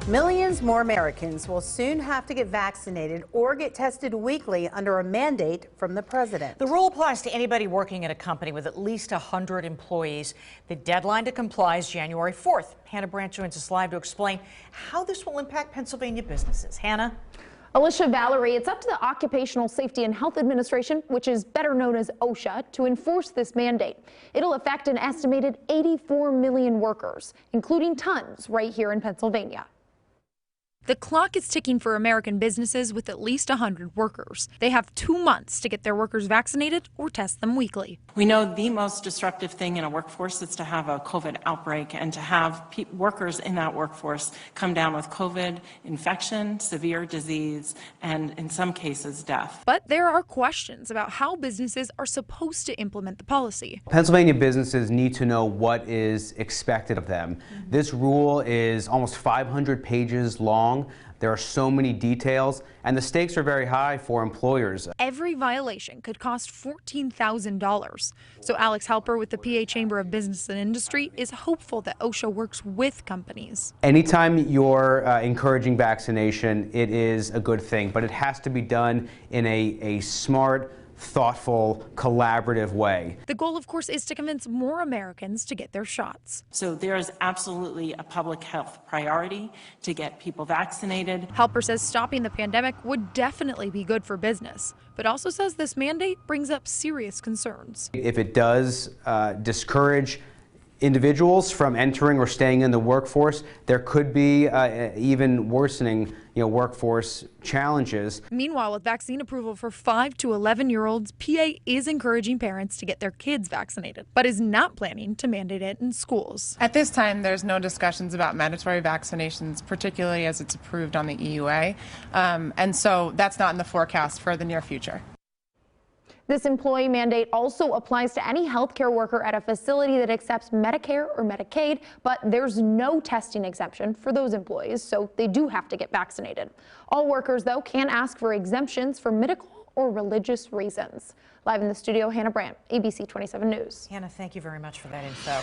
Millions more Americans will soon have to get vaccinated or get tested weekly under a mandate from the president. The rule applies to anybody working at a company with at least 100 employees. The deadline to comply is January 4th. Hannah Branch joins us live to explain how this will impact Pennsylvania businesses. Hannah? Alicia, Valerie, it's up to the Occupational Safety and Health Administration, which is better known as OSHA, to enforce this mandate. It'll affect an estimated 84 million workers, including tons right here in Pennsylvania. The clock is ticking for American businesses with at least 100 workers. They have 2 months to get their workers vaccinated or test them weekly. We know the most disruptive thing in a workforce is to have a COVID outbreak and to have workers in that workforce come down with COVID infection, severe disease, and in some cases death. But there are questions about how businesses are supposed to implement the policy. Pennsylvania businesses need to know what is expected of them. This rule is almost 500 pages long. There are so many details, and the stakes are very high for employers. Every violation could cost $14,000. So Alex Halper with the PA Chamber of Business and Industry is hopeful that OSHA works with companies. Anytime you're encouraging vaccination, it is a good thing, but it has to be done in a smart, thoughtful, collaborative way. The goal, of course, is to convince more Americans to get their shots. So there is absolutely a public health priority to get people vaccinated. Halper says stopping the pandemic would definitely be good for business, but also says this mandate brings up serious concerns. If it does discourage individuals from entering or staying in the workforce, there could be even worsening workforce challenges. Meanwhile, with vaccine approval for 5 to 11-year-olds, PA is encouraging parents to get their kids vaccinated, but is not planning to mandate it in schools. At this time, there's no discussions about mandatory vaccinations, particularly as it's approved on the EUA, and so that's not in the forecast for the near future. This employee mandate also applies to any healthcare worker at a facility that accepts Medicare or Medicaid, but there's no testing exemption for those employees, so they do have to get vaccinated. All workers, though, can ask for exemptions for medical or religious reasons. Live in the studio, Hannah Brandt, ABC 27 News. Hannah, thank you very much for that info.